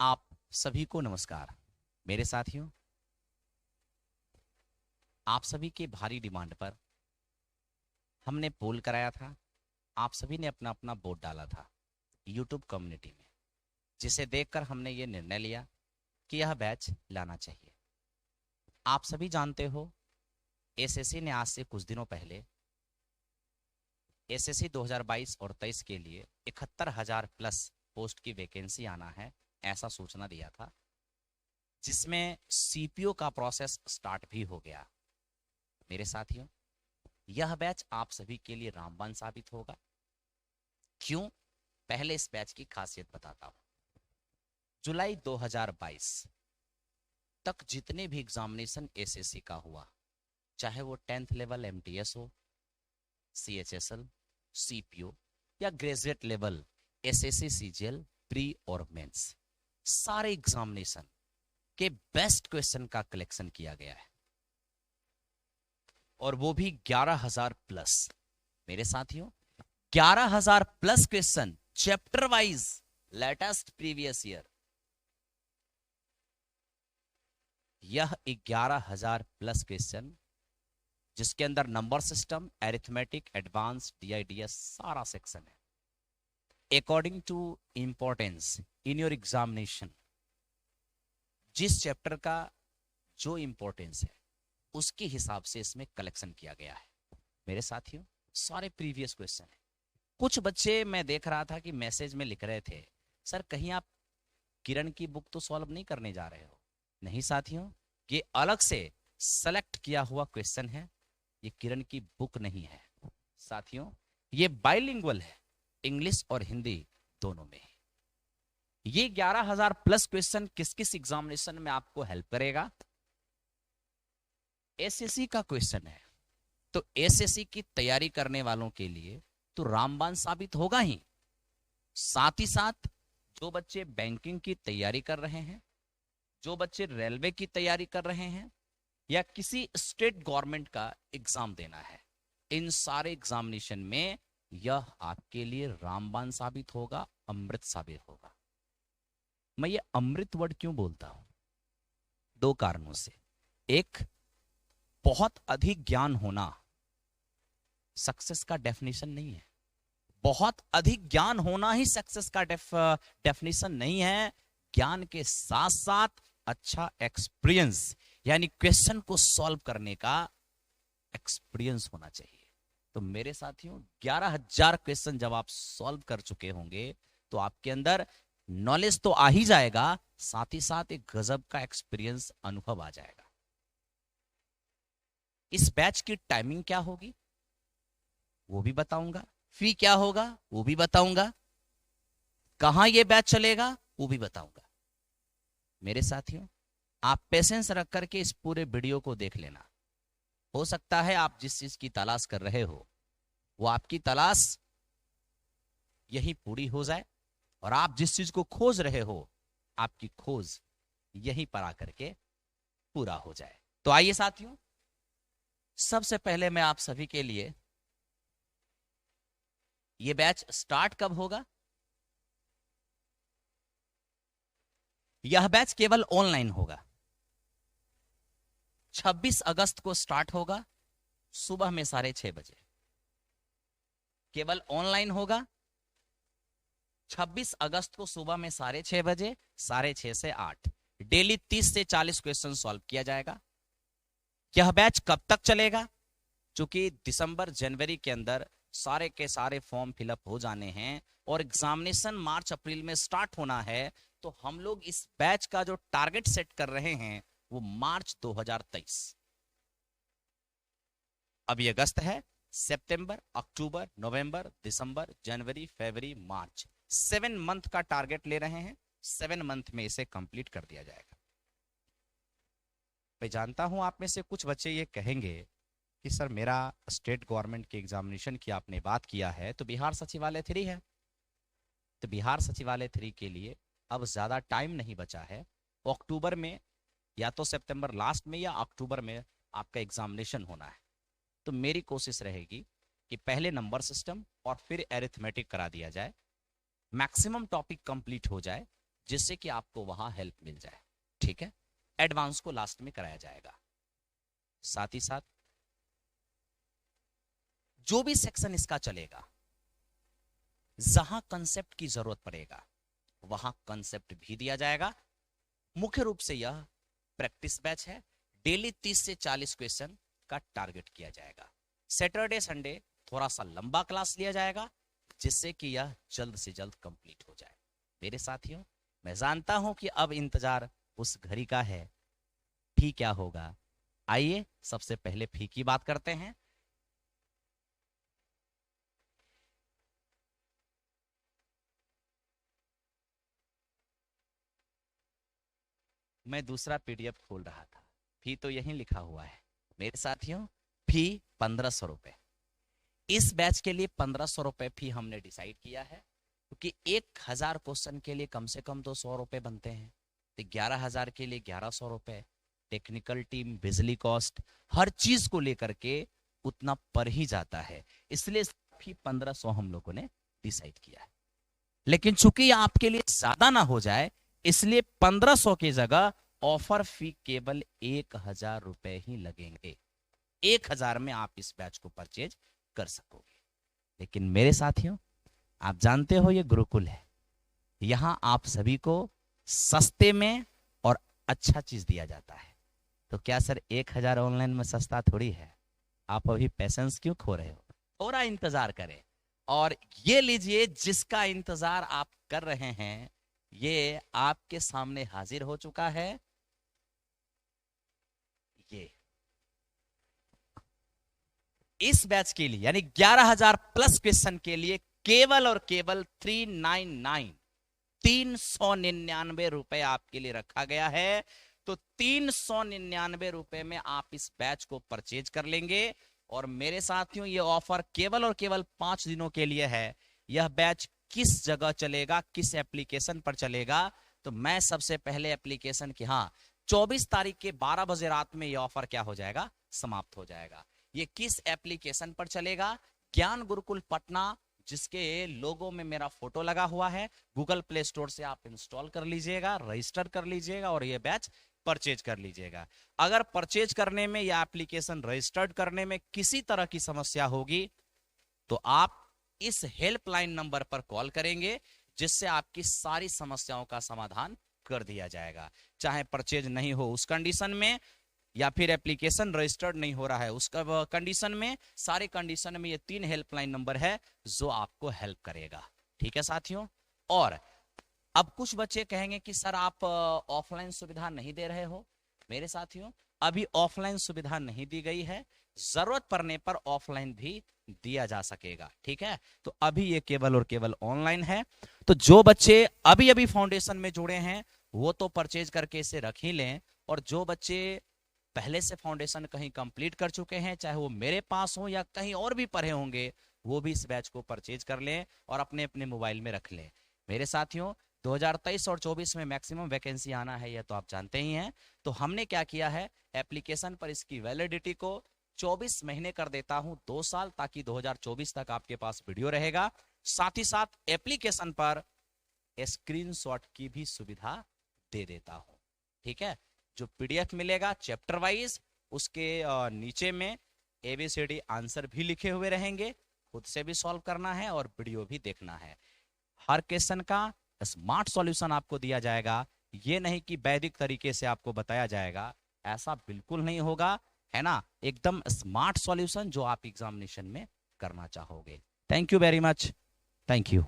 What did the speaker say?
आप सभी को नमस्कार। मेरे साथियों, आप सभी के भारी डिमांड पर हमने पोल कराया था। आप सभी ने अपना अपना वोट डाला था यूट्यूब कम्युनिटी में, जिसे देखकर हमने ये निर्णय लिया कि यह बैच लाना चाहिए। आप सभी जानते हो, एसएससी ने आज से कुछ दिनों पहले एसएससी 2022 और 23 के लिए 71,000 प्लस पोस्ट की वैकेंसी आना है, ऐसा सूचना दिया था, जिसमें सीपीओ का प्रोसेस स्टार्ट भी हो गया। मेरे साथियों, यह बैच आप सभी के लिए रामबाण साबित होगा। क्यों? पहले इस बैच की खासियत बताता हूं। जुलाई 2022 तक जितने भी एग्जामिनेशन एसएससी का हुआ, चाहे वो 10th लेवल एमटीएस हो, सीएचएसएल, सीपीओ या graduate level SSC CGL pre और मेंस, सारे एग्जामिनेशन के बेस्ट क्वेश्चन का कलेक्शन किया गया है, और वो भी 11,000 प्लस। मेरे साथियों, 11,000 plus question chapter wise, latest previous year. यह 11,000 प्लस क्वेश्चन, जिसके अंदर number system, arithmetic, advance, DIDS सारा सेक्शन है। According to importance in your examination, जिस चैप्टर का जो इंपॉर्टेंस है उसके हिसाब से इसमें कलेक्शन किया गया है। मेरे साथियों, सारे प्रीवियस क्वेश्चन है। कुछ बच्चे, मैं देख रहा था कि मैसेज में लिख रहे थे, सर कहीं आप किरण की बुक तो सॉल्व नहीं करने जा रहे हो? नहीं साथियों, ये अलग से सेलेक्ट किया हुआ क्वेश्चन है, ये किरण की बुक नहीं है। साथियों, ये बाइलिंगुअल है, इंग्लिश और हिंदी दोनों में। ये 11,000 प्लस क्वेश्चन किस किस एग्जामिनेशन में आपको हेल्प करेगा? एसएससी का क्वेश्चन है, तो एसएससी की तैयारी करने वालों के लिए तो रामबाण साबित होगा ही। साथ ही साथ जो बच्चे बैंकिंग की तैयारी कर रहे हैं, जो बच्चे रेलवे की तैयारी कर रहे हैं, या किसी स्टेट गवर्नमेंट का एग्जाम देना है, इन सारे एग्जामिनेशन में यह आपके लिए रामबाण साबित होगा, अमृत साबित होगा। मैं ये अमृत वर्ड क्यों बोलता हूं? दो कारणों से। एक, बहुत अधिक ज्ञान होना सक्सेस का डेफिनेशन नहीं है। बहुत अधिक ज्ञान होना ही सक्सेस का डेफिनेशन नहीं है। ज्ञान के साथ साथ अच्छा एक्सपीरियंस, यानी क्वेश्चन को सॉल्व करने का एक्सपीरियंस होना चाहिए। तो मेरे साथियों, 11,000 क्वेश्चन जब आप सॉल्व कर चुके होंगे तो आपके अंदर नॉलेज तो आ ही जाएगा, साथ ही साथ एक गजब का एक्सपीरियंस, अनुभव आ जाएगा। इस बैच की टाइमिंग क्या होगी वो भी बताऊंगा, फी क्या होगा वो भी बताऊंगा, कहां ये बैच चलेगा वो भी बताऊंगा। मेरे साथियों, आप पेशेंस रख करके इस पूरे वीडियो को देख लेना। हो सकता है आप जिस चीज की तलाश कर रहे हो वो आपकी तलाश यही पूरी हो जाए, और आप जिस चीज को खोज रहे हो आपकी खोज यहीं पर आकर के पूरा हो जाए। तो आइए साथियों, सबसे पहले मैं आप सभी के लिए, ये बैच स्टार्ट कब होगा? यह बैच केवल ऑनलाइन होगा। 26 अगस्त को स्टार्ट होगा, सुबह में 6:30 बजे। केवल ऑनलाइन होगा। 26 अगस्त को सुबह में 6:30 बजे, 6:30 से 8, डेली 30 से 40 क्वेश्चन सॉल्व किया जाएगा। यह बैच कब तक चलेगा? चूंकि दिसंबर जनवरी के अंदर सारे के सारे फॉर्म फिलअप हो जाने हैं और एग्जामिनेशन मार्च अप्रैल में स्टार्ट होना है, तो हम लोग इस बैच का जो टारगेट सेट कर रहे हैं वो मार्च 2023। अभी अगस्त है, सितंबर, अक्टूबर, नवंबर, दिसंबर, जनवरी, फरवरी, मार्च, 7 मंथ का टारगेट ले रहे हैं। 7 मंथ में इसे कंप्लीट कर दिया जाएगा। मैं जानता हूं आप में से कुछ बच्चे ये कहेंगे कि सर मेरा स्टेट गवर्नमेंट के एग्जामिनेशन की आपने बात किया है, तो बिहार सचिवालय 3 है, तो बिहार सचिवालय 3 के लिए अब ज्यादा टाइम नहीं बचा है। अक्टूबर में, या तो सितंबर लास्ट में या अक्टूबर में आपका एग्जामिनेशन होना है। तो मेरी कोशिश रहेगी कि पहले नंबर सिस्टम और फिर एरिथमेटिक करा दिया जाए, मैक्सिमम टॉपिक कंप्लीट हो जाए, जिससे कि आपको वहां हेल्प मिल जाए। ठीक है, एडवांस को लास्ट में कराया जाएगा। साथ ही साथ जो भी सेक्शन इसका चलेगा, जहां कंसेप्ट की जरूरत पड़ेगा वहां कंसेप्ट भी दिया जाएगा। मुख्य रूप से यह प्रैक्टिस बैच है। डेली 30 से 40 क्वेश्चन का टारगेट किया जाएगा। सैटरडे संडे थोड़ा सा लंबा क्लास लिया जाएगा, जिससे कि यह जल्द से जल्द कंप्लीट हो जाए। मेरे साथियों, मैं जानता हूं कि अब इंतजार उस घड़ी का है। फी क्या होगा, आइए सबसे पहले फी की बात करते हैं। मैं दूसरा पीडीएफ खोल रहा था, फी तो यहीं लिखा हुआ है। मेरे साथियों, फी 1500 रुपए। इस बैच के लिए 1500 रुपए फी हमने डिसाइड किया है, क्योंकि 1000 क्वेश्चन के लिए कम से कम तो 100 रुपए बनते हैं, तो 11000 के लिए 1100 रुपए। टेक्निकल टीम, बिजली कॉस्ट, हर चीज को लेकर के उतना पर ही जाता है, इसलिए फी 1500 हम लोगों ने डिसाइड किया है। लेकिन चूंकि आपके लिए ज्यादा ना हो जाए, इसलिए 1500 की जगह ऑफर फी केवल 1000 रुपए ही लगेंगे। 1000 में आप इस बैच को परचेज कर सकोगे। लेकिन मेरे साथियों, आप जानते हो ये गुरुकुल है, यहां आप सभी को सस्ते में और अच्छा चीज दिया जाता है। तो क्या सर 1000 ऑनलाइन में सस्ता थोड़ी है? आप अभी पेशेंस क्यों खो रहे हो? थोड़ा इंतजार करें और ये लीजिए, जिसका इंतजार आप कर रहे हैं ये आपके सामने हाजिर हो चुका है। ये इस बैच के लिए यानी 11000 प्लस क्वेश्चन के लिए केवल और केवल 399 रुपए आपके लिए रखा गया है। तो 399 रुपए में आप इस बैच को परचेज कर लेंगे। और मेरे साथियों, ये ऑफर केवल और केवल 5 दिनों के लिए है। यह बैच किस जगह चलेगा, किस एप्लीकेशन पर चलेगा, तो मैं सबसे पहले एप्लीकेशन की 24 तारीख के 12 बजे रात में यह ऑफर क्या हो जाएगा, समाप्त हो जाएगा। ये किस एप्लीकेशन पर चलेगा? ज्ञान गुरुकुल पटना, जिसके लोगो में मेरा फोटो लगा हुआ है। गूगल प्ले स्टोर से आप इंस्टॉल कर लीजिएगा, रजिस्टर कर लीजिएगा और ये बैच परचेज कर लीजिएगा। अगर परचेज करने में या एप्लीकेशन रजिस्टर्ड करने में किसी तरह की समस्या होगी तो आप इस हेल्पलाइन नंबर पर कॉल करेंगे, जिससे आपकी सारी समस्याओं का समाधान कर दिया जाएगा। चाहे परचेज नहीं हो उस कंडीशन में, या फिर एप्लीकेशन रजिस्टर्ड नहीं हो रहा है उसका कंडीशन में, सारे कंडीशन में ये 3 हेल्पलाइन नंबर है जो आपको हेल्प करेगा। ठीक है साथियों। और अब कुछ बच्चे कहेंगे कि सर आप ऑफलाइन सुविधा नहीं दे रहे हो। मेरे साथियों, अभी ऑफलाइन सुविधा नहीं दी गई है, जरूरत पड़ने पर ऑफलाइन भी दिया जा सकेगा। ठीक है, तो अभी ये केवल और केवल ऑनलाइन है। तो जो बच्चे अभी अभी फाउंडेशन में जुड़े हैं वो तो परचेज करके इसे रख ही लें, और जो बच्चे पहले से फाउंडेशन कहीं कंप्लीट कर चुके हैं, चाहे वो मेरे पास हो या कहीं और भी पढ़े होंगे, वो भी इस बैच को परचेज कर लें और अपने अपने मोबाइल में रख लें। मेरे साथियों, 2023 और 24 में मैक्सिमम वैकेंसी आना है, यह तो आप जानते ही हैं। तो हमने क्या किया है, एप्लीकेशन पर इसकी वैलिडिटी को 24 महीने कर देता हूं, 2 साल, ताकि 2024 तक आपके पास वीडियो रहेगा। साथ ही साथ एप्लीकेशन पर स्क्रीनशॉट की भी सुविधा दे देता हूं। ठीक है, जो पीडीएफ मिलेगा चैप्टर वाइज, उसके नीचे में एबीसीडी आंसर भी लिखे हुए रहेंगे, खुद से भी सॉल्व करना है और वीडियो भी देखना है। हर क्वेश्चन का स्मार्ट सॉल्यूशन आपको दिया जाएगा, ये नहीं कि वैदिक तरीके से आपको बताया जाएगा, ऐसा बिल्कुल नहीं होगा, है ना। एकदम स्मार्ट सॉल्यूशन जो आप एग्जामिनेशन में करना चाहोगे। Thank you very much, thank you.